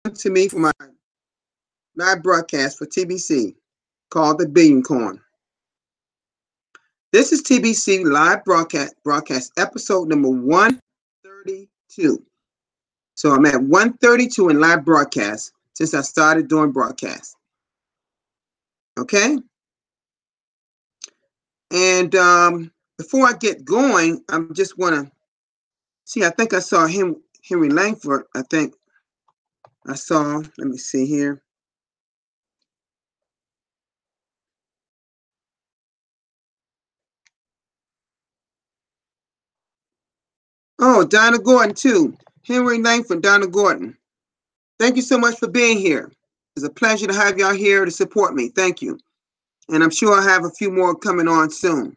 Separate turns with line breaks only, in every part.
to me for my live broadcast for TBC called The Billion Coin. This is TBC Live Broadcast episode number 132. So I'm at 132 in live broadcast since I started doing broadcasts. Okay? And before I get going, I just want to see, I think I saw Henry Langford. I think I saw, let me see here. Oh, Donna Gordon too. Henry Langford, Donna Gordon. Thank you so much for being here. It's a pleasure to have y'all here to support me. Thank you. And I'm sure I'll have a few more coming on soon.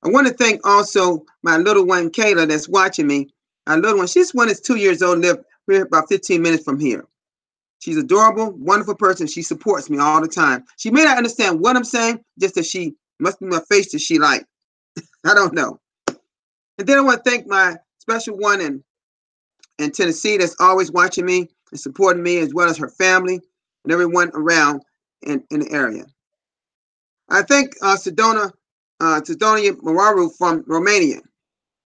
I want to thank also my little one, Kayla, that's watching me. Our little one, she's 2 years old, live about 15 minutes from here. She's adorable, wonderful person. She supports me all the time. She may not understand what I'm saying, just that she must be my face that she like. I don't know. And then I want to thank my special one in Tennessee that's always watching me and supporting me, as well as her family and everyone around in the area. I thank Sidonia Mararu from Romania.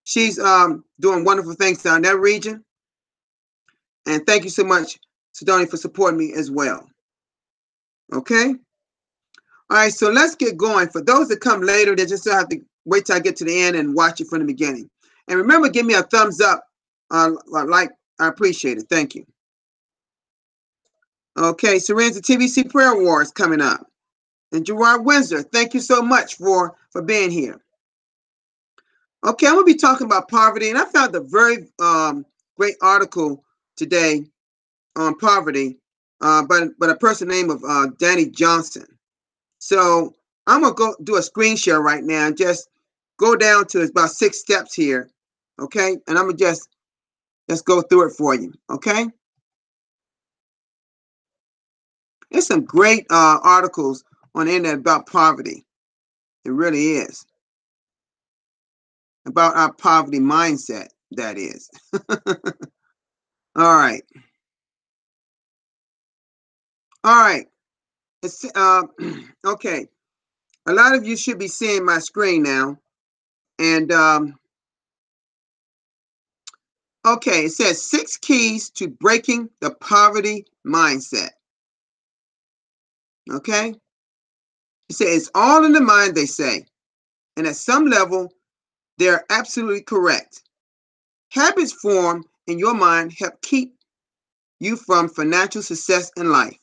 She's doing wonderful things down that region. And thank you so much, Sidonia, for supporting me as well. Okay? All right, so let's get going. For those that come later, they just have to wait till I get to the end and watch it from the beginning. And remember, give me a thumbs up. I appreciate it. Thank you. Okay, Serene's TBC Prayer Wars coming up. And Gerard Windsor, thank you so much for being here. Okay, I'm going to be talking about poverty. And I found a very great article today on poverty by a person named of Danny Johnson. So I'm going to go do a screen share right now and just go down to about 6 steps here. Okay, and I'm going to just go through it for you. Okay. There's some great articles on the internet about poverty. It really is. About our poverty mindset, that is. All right. All right. It's, okay. A lot of you should be seeing my screen now. And, okay, it says 6 keys to breaking the poverty mindset. Okay? It says it's all in the mind, they say. And at some level, they're absolutely correct. Habits formed in your mind help keep you from financial success in life.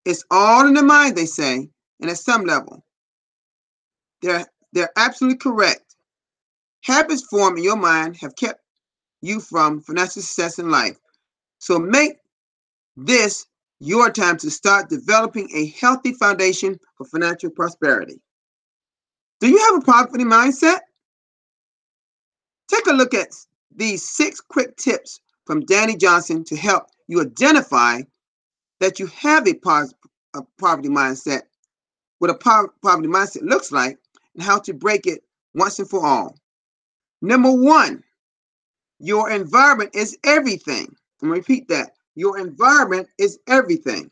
It's all in the mind, they say, and at some level, they're absolutely correct. Habits formed in your mind have kept you from financial success in life. So make this your time to start developing a healthy foundation for financial prosperity. Do you have a poverty mindset? Take a look at these 6 quick tips from Danny Johnson to help you identify that you have a poverty mindset, what a poverty mindset looks like, and how to break it once and for all. Number 1, your environment is everything. I'm going to repeat that. Your environment is everything.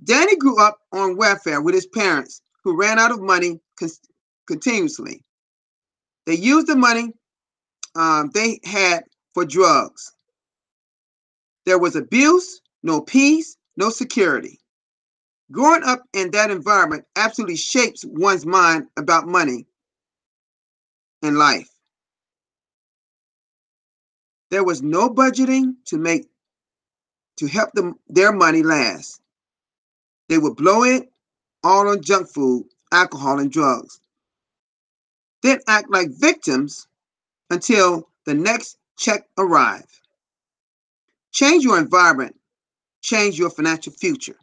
Danny grew up on welfare with his parents, who ran out of money continuously. They used the money they had for drugs. There was abuse, no peace, no security. Growing up in that environment absolutely shapes one's mind about money and life. There was no budgeting to help their money last. They would blow it all on junk food, alcohol, and drugs. Then act like victims until the next check arrived. Change your environment, change your financial future.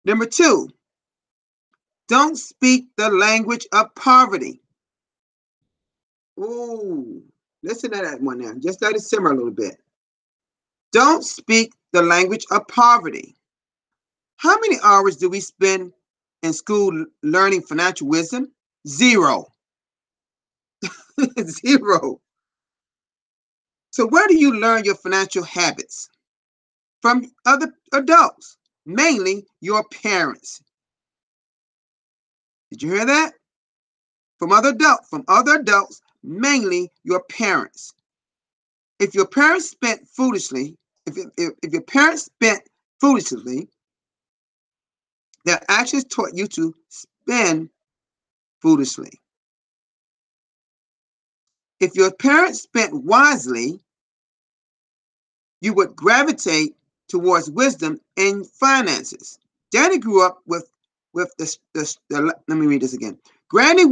Number 2, don't speak the language of poverty. Ooh, listen to that one now. Just let it simmer a little bit. Don't speak the language of poverty. How many hours do we spend in school learning financial wisdom? 0. Zero. So where do you learn your financial habits? From other adults, mainly your parents. Did you hear that? From other adults, mainly your parents. If your parents spent foolishly, if your parents spent foolishly, their actions taught you to spend foolishly. If your parents spent wisely, you would gravitate towards wisdom in finances. Danny grew up with let me read this again. Danny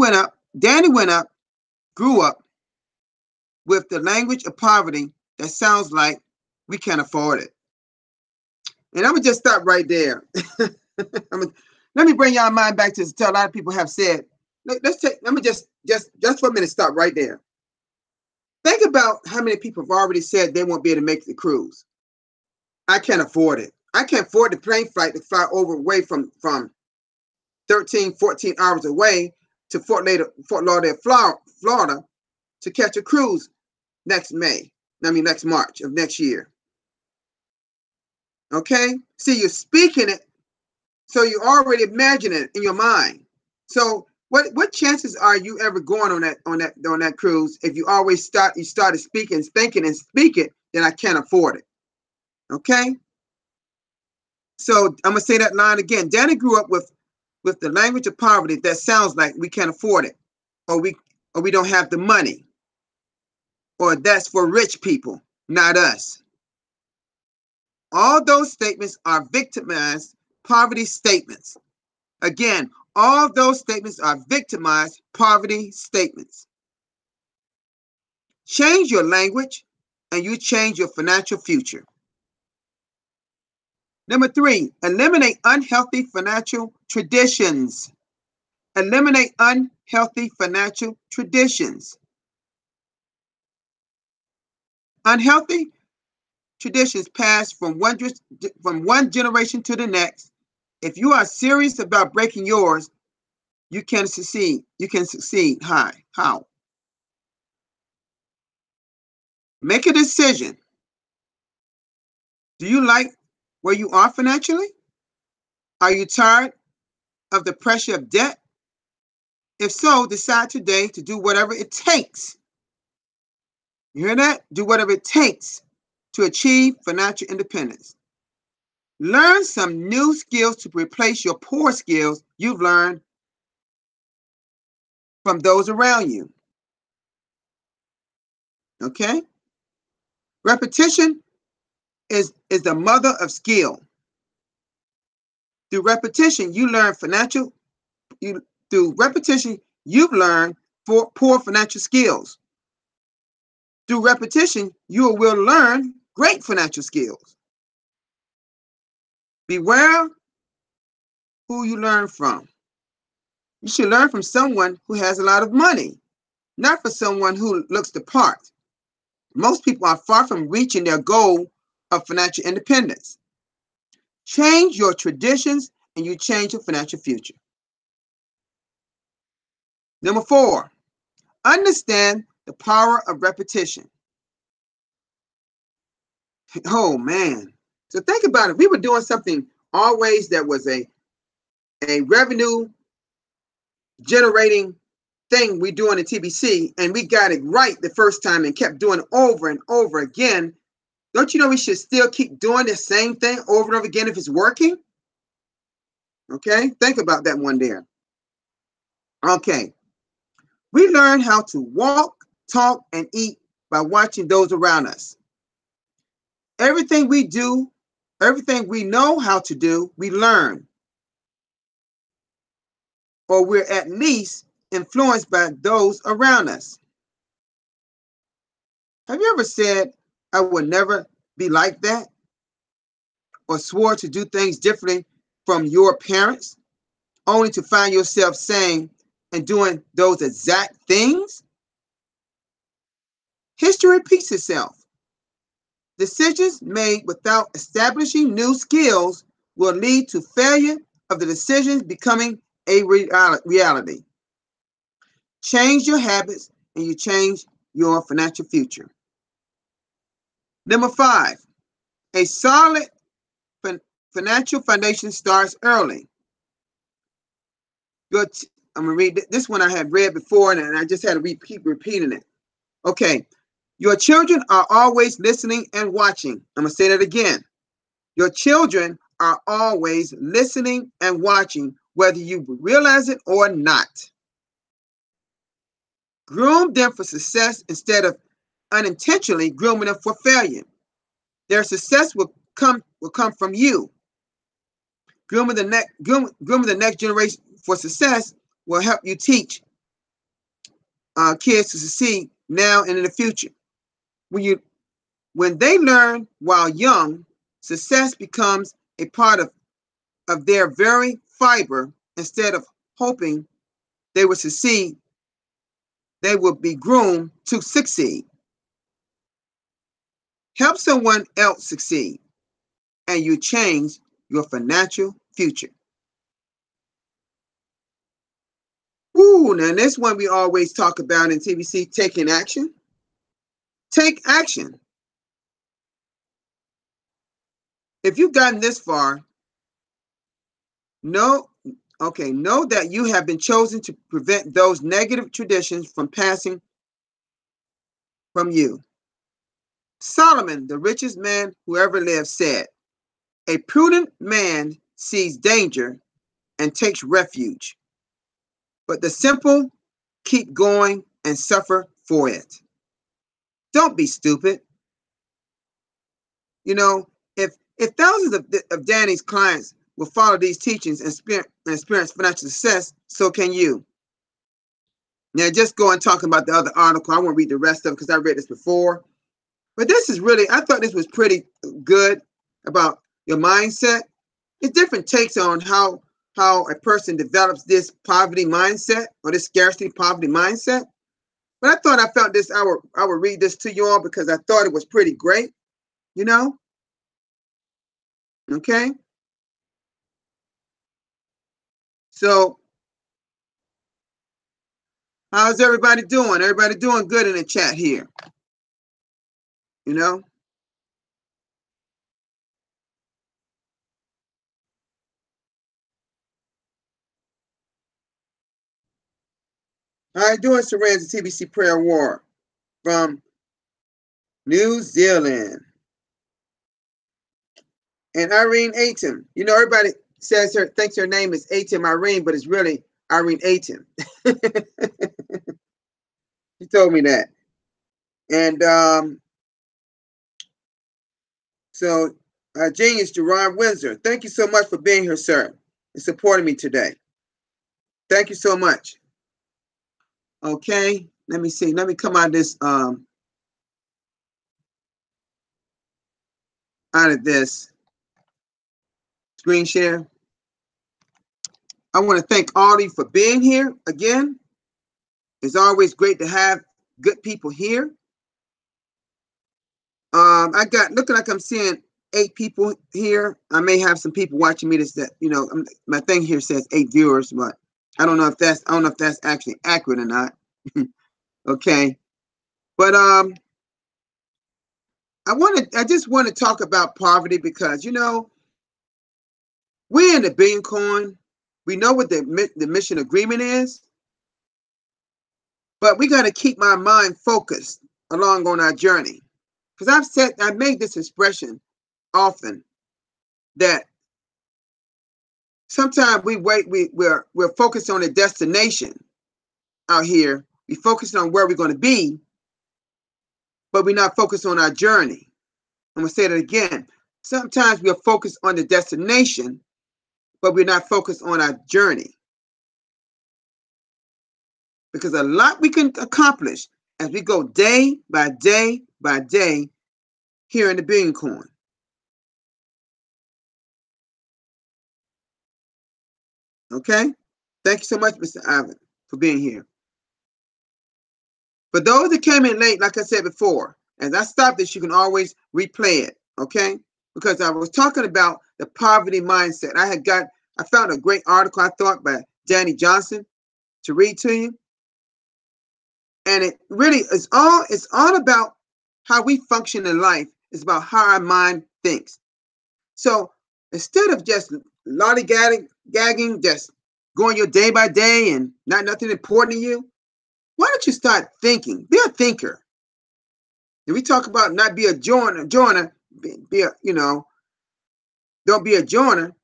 grew up with the language of poverty that sounds like we can't afford it. And I'm gonna just stop right there. Let me bring y'all mind back to a lot of people have said. Let me just for a minute stop right there. Think about how many people have already said they won't be able to make the cruise. I can't afford it. I can't afford the plane flight to fly away from 13, 14 hours away to Fort Lauderdale, Florida, to catch a cruise next March of next year. Okay? See, you're speaking it, so you already imagine it in your mind. So what chances are you ever going on that cruise if you always started speaking, thinking and speak it, then I can't afford it. Okay? So I'm gonna say that line again. Danny grew up with the language of poverty that sounds like we can't afford it, or we don't have the money, or that's for rich people, not us. All those statements are victimized poverty statements. Again, all those statements are victimized poverty statements. Change your language and you change your financial future. Number 3, eliminate unhealthy financial traditions. Eliminate unhealthy financial traditions. Unhealthy traditions pass from one generation to the next. If you are serious about breaking yours, you can succeed. You can succeed. How? Make a decision. Do you like where you are financially? Are you tired of the pressure of debt? If so, decide today to do whatever it takes. You hear that? Do whatever it takes to achieve financial independence. Learn some new skills to replace your poor skills you've learned from those around you. Okay? Repetition is the mother of skill. Through repetition, you've learned poor financial skills. Through repetition, you will learn great financial skills. Beware who you learn from. You should learn from someone who has a lot of money, not for someone who looks the part. Most people are far from reaching their goal of financial independence. Change your traditions and you change your financial future. Number 4, understand the power of repetition. Oh man. So think about it. We were doing something always that was a revenue generating thing we do in the TBC, and we got it right the first time and kept doing it over and over again. Don't you know we should still keep doing the same thing over and over again if it's working? Okay, think about that one there. Okay, we learn how to walk, talk, and eat by watching those around us. Everything we do, everything we know how to do, we learn. Or we're at least influenced by those around us. Have you ever said, I will never be like that? Or swore to do things differently from your parents, only to find yourself saying and doing those exact things? History repeats itself. Decisions made without establishing new skills will lead to failure of the decisions becoming a reality. Change your habits and you change your financial future. Number 5, a solid financial foundation starts early. I'm going to read this one I had read before, and I just had to keep repeating it. Okay. Your children are always listening and watching. I'm going to say that again. Your children are always listening and watching, whether you realize it or not. Groom them for success instead of unintentionally grooming them for failure. Their success will come from you. Grooming the next generation for success will help you teach kids to succeed now and in the future. When they learn while young, success becomes a part of their very fiber. Instead of hoping they will succeed, they will be groomed to succeed. Help someone else succeed, and you change your financial future. Ooh, now this one we always talk about in TBC, taking action. Take action. If you've gotten this far, know that you have been chosen to prevent those negative traditions from passing from you. Solomon, the richest man who ever lived, said, "A prudent man sees danger and takes refuge, but the simple keep going and suffer for it." Don't be stupid. You know, if thousands of Danny's clients will follow these teachings and experience financial success, so can you. Now, just go and talk about the other article. I won't read the rest of it because I read this before. But this is really, I thought this was pretty good about your mindset. It's different takes on how a person develops this poverty mindset or this scarcity poverty mindset. But I thought I felt this, I would read this to you all because I thought it was pretty great, you know? Okay? So, how's everybody doing? Everybody doing good in the chat here, you know? How you doing, Saran's TBC Prayer War from New Zealand? And Irene Atem. You know, everybody thinks her name is Atem Irene, but it's really Irene Atem. She told me that. And so Genius Gerard Windsor, thank you so much for being here, sir, and supporting me today. Thank you so much. Okay, let me see. Let me come out of this screen share. I want to thank all of you for being here again. It's always great to have good people here. I got, looking like I'm seeing 8 people here. I may have some people watching me that, you know, my thing here says 8 viewers, but I don't know if that's actually accurate or not. Okay. But I just want to talk about poverty because, you know, we're in the Billion Coin. We know what the mission agreement is, but we got to keep my mind focused along on our journey. Because I've made this expression often that sometimes we're focused on a destination out here. We focus on where we're going to be, but we're not focused on our journey. I'm going to say that again. Sometimes we're focused on the destination, but we're not focused on our journey. Because a lot we can accomplish as we go day by day by day here in the Billion Coin. Okay? Thank you so much, Mr. Ivan, for being here. For those that came in late, like I said before, as I stop this, you can always replay it, okay? Because I was talking about the poverty mindset. I found a great article, I thought, by Danny Johnson to read to you. And it really is all about how we function in life. It's about how our mind thinks. So instead of just lollygagging, just going your day by day and not nothing important to you, why don't you start thinking? Be a thinker. And we talk about not be a joiner, be a, don't be a joiner,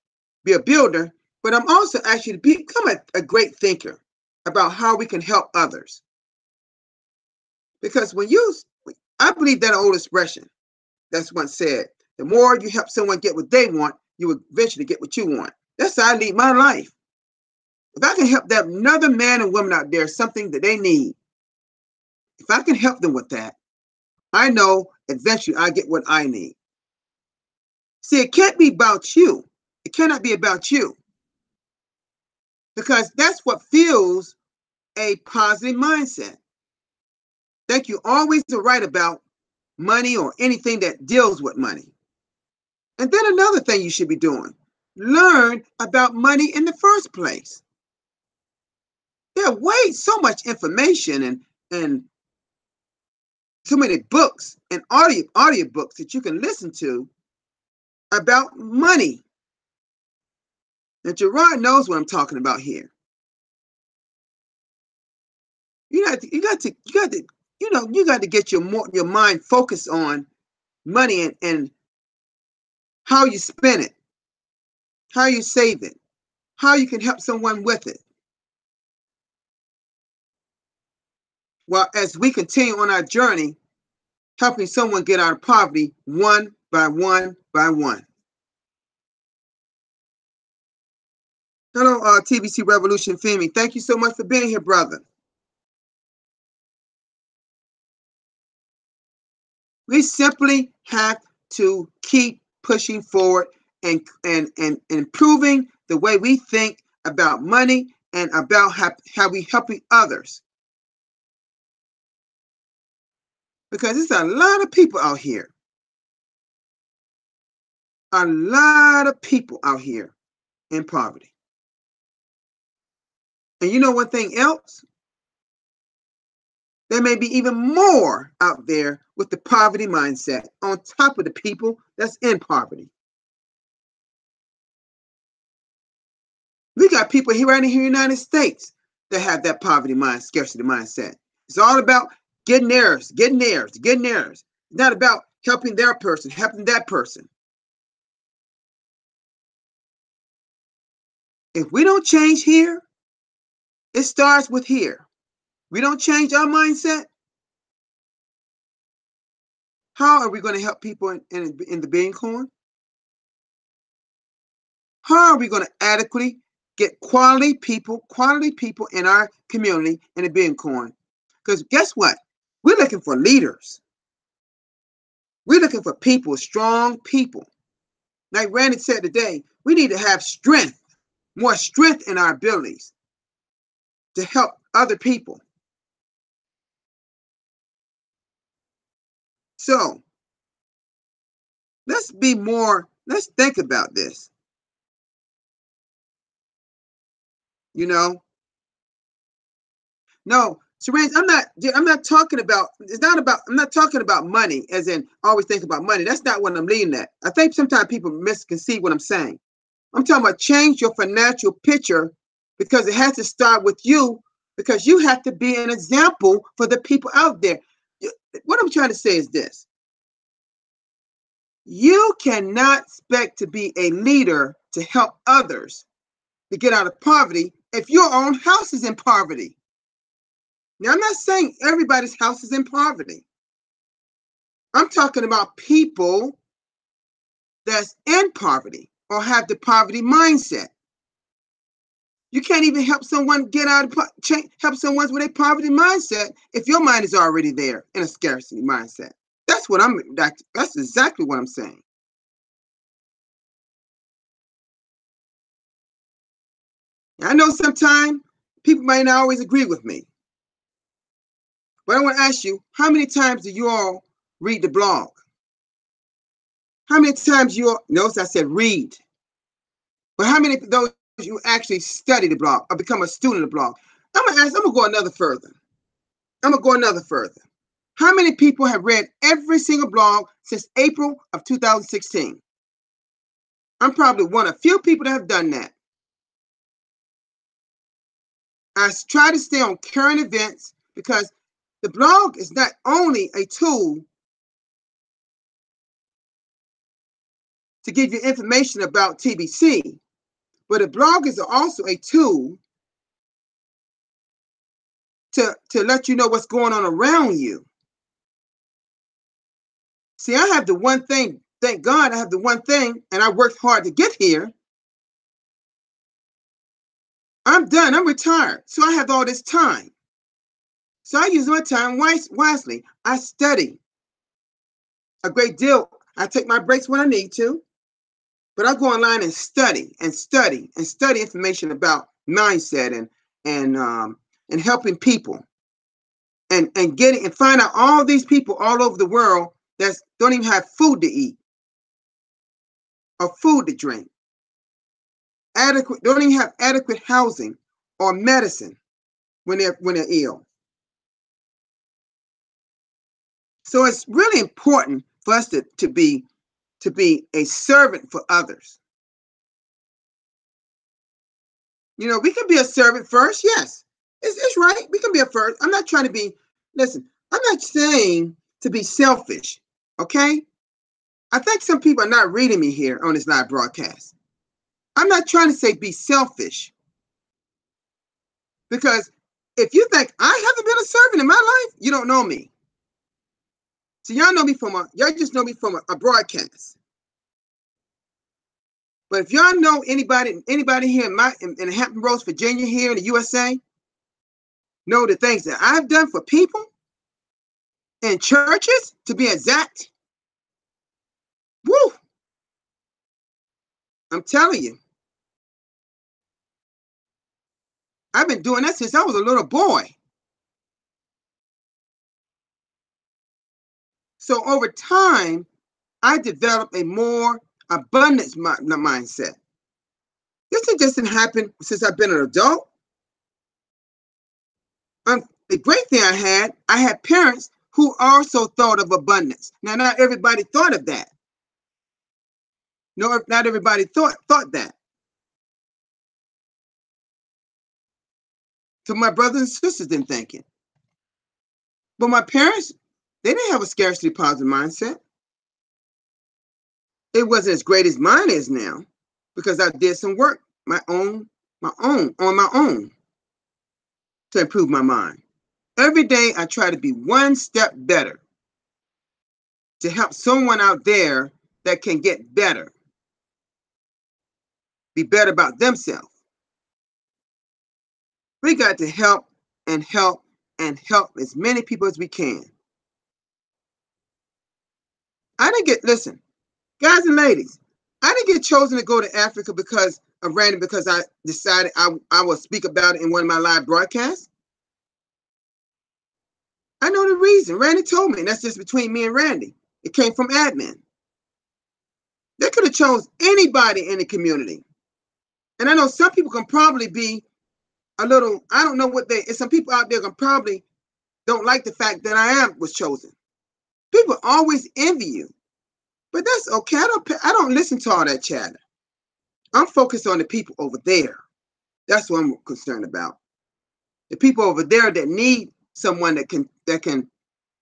be a builder. But I'm also asking you to become a great thinker about how we can help others. Because I believe that old expression that's once said, the more you help someone get what they want, you will eventually get what you want. That's how I lead my life. If I can help that another man and woman out there something that they need, if I can help them with that, I know eventually I get what I need. See, it can't be about you. It cannot be about you. Because that's what fuels a positive mindset. Think you always are right about money or anything that deals with money. And then another thing you should be doing, learn about money in the first place. There are so much information and so many books and audio books that you can listen to about money. And Gerard knows what I'm talking about here. You got to get your mind focused on money and how you spend it, how you save it, how you can help someone with it. Well, as we continue on our journey, helping someone get out of poverty one by one by one. Hello, TBC Revolution Femi. Thank you so much for being here, brother. We simply have to keep pushing forward and improving the way we think about money and about how we helping others. Because there's a lot of people out here. A lot of people out here in poverty. And you know one thing else? There may be even more out there with the poverty mindset on top of the people that's in poverty. We got people here right in the United States that have that poverty scarcity mindset. It's all about getting theirs. It's not about helping their person, helping that person. If we don't change here, it starts with here. We don't change our mindset. How are we going to help people in the Billion Coin? How are we going to adequately get quality people in our community in the Billion Coin? Because guess what? We're looking for leaders. We're looking for people, strong people. Like Randy said today, we need to have strength, more strength in our abilities to help other people. So let's think about this. No, Serene, I'm not talking about, I'm not talking about money as in always think about money. That's not what I'm leading at. I think sometimes people misconceive what I'm saying. I'm talking about change your financial picture because it has to start with you, because you have to be an example for the people out there. What I'm trying to say is this. You cannot expect to be a leader to help others to get out of poverty if your own house is in poverty. Now, I'm not saying everybody's house is in poverty. I'm talking about people that's in poverty or have the poverty mindset. You can't even help someone get out of help someone with a poverty mindset if your mind is already there in a scarcity mindset. That's exactly what I'm saying. I know sometimes people might not always agree with me. But I want to ask you, how many times do you all read the blog? How many times notice I said read. But how many of those you actually study the blog or become a student of the blog? I'm gonna go another further. I'm going to go another further. How many people have read every single blog since April of 2016? I'm probably one of few people that have done that. I try to stay on current events because the blog is not only a tool to give you information about TBC, but a blog is also a tool to let you know what's going on around you. See, I have the one thing, thank God I have the one thing, and I worked hard to get here. I'm done, I'm retired, so I have all this time. So I use my time wisely. I study a great deal. I take my breaks when I need to, but I go online and study and study and study information about mindset and helping people and getting and find out all these people all over the world that don't even have food to eat or food to drink. Don't even have adequate housing or medicine when they're ill. So it's really important for us to be a servant for others. You know, we can be a servant first, yes. It's right. We can be a first. I'm not trying to be, listen, I'm not saying to be selfish, okay? I think some people are not reading me here on this live broadcast. I'm not trying to say be selfish. Because if you think I haven't been a servant in my life, you don't know me. So y'all just know me from a broadcast. But if y'all know anybody here in Hampton Roads, Virginia, here in the USA, know the things that I've done for people in churches, to be exact. Woo! I'm telling you, I've been doing that since I was a little boy. So over time, I developed a more abundance mindset. This just didn't happen since I've been an adult. The great thing I had parents who also thought of abundance. Now, not everybody thought of that. No, not everybody thought that. So my brothers and sisters didn't think it. But my parents, they didn't have a scarcity positive mindset. It wasn't as great as mine is now because I did some work, on my own to improve my mind. Every day I try to be one step better to help someone out there that can get better, be better about themselves. We got to help and help and help as many people as we can. Listen, guys and ladies, I didn't get chosen to go to Africa because I decided I will speak about it in one of my live broadcasts. I know the reason. Randy told me, and that's just between me and Randy. It came from admin. They could have chose anybody in the community. And I know some people can probably be a little, I don't know some people out there can probably don't like the fact that I was chosen. People always envy you. But that's okay. I don't listen to all that chatter. I'm focused on the people over there. That's what I'm concerned about. The people over there that need someone that can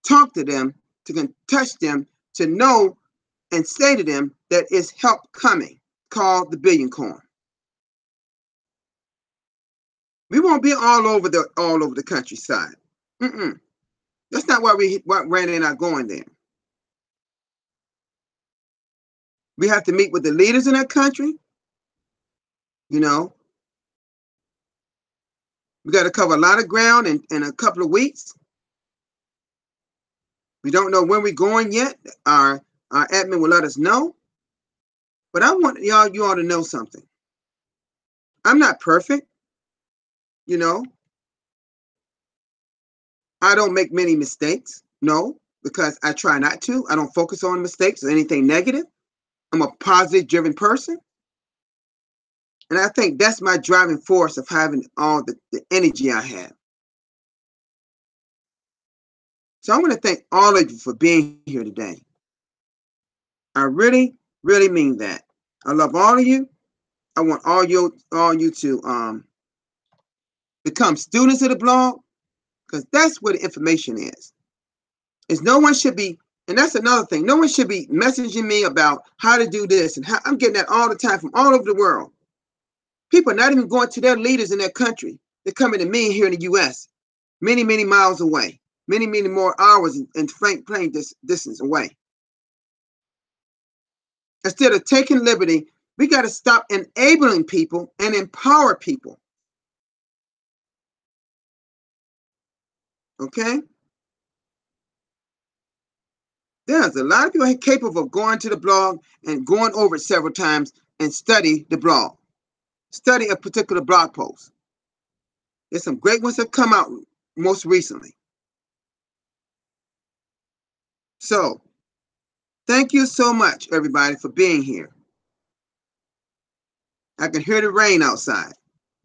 talk to them, can touch them, to know and say to them that it's help coming, called the Billion Coin. We won't be all over the countryside. That's not why Randy and I going there. We have to meet with the leaders in that country. You know, we got to cover a lot of ground in a couple of weeks. We don't know when we're going yet. Our admin will let us know. But I want you all to know something. I'm not perfect. You know, I don't make many mistakes. No, because I try not to. I don't focus on mistakes or anything negative. I'm a positive driven person. And I think that's my driving force of having all the energy I have. So I want to thank all of you for being here today. I really, really mean that. I love all of you. I want all you to become students of the blog, because that's where the information is. Is no one should be, and that's another thing. No one should be messaging me about how to do this, and how, I'm getting that all the time from all over the world. People are not even going to their leaders in their country. They're coming to me here in the U.S., many, many miles away, many, many more hours and plane distance away. Instead of taking liberty, we got to stop enabling people and empower people. Okay? There's a lot of people capable of going to the blog and going over it several times and study the blog. Study a particular blog post. There's some great ones that have come out most recently. So, thank you so much, everybody, for being here. I can hear the rain outside,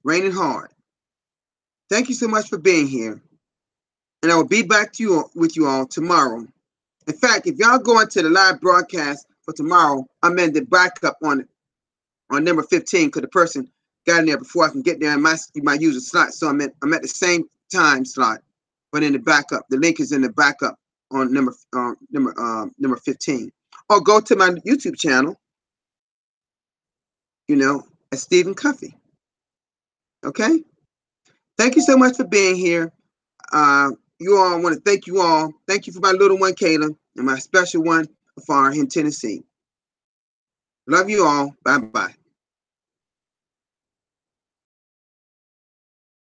raining hard. Thank you so much for being here. And I will be back to you with you all tomorrow. In fact, if y'all go into the live broadcast for tomorrow, I'm in the backup on number 15, because the person got in there before I can get there in my user slot. So I'm at the same time slot, but in the backup. The link is in the backup on number 15. Or go to my YouTube channel, as Stephen Cuffey. Okay? Thank you so much for being here. You all, I want to thank you all. Thank you for my little one, Kayla, and my special one, Afar in Tennessee. Love you all. Bye-bye.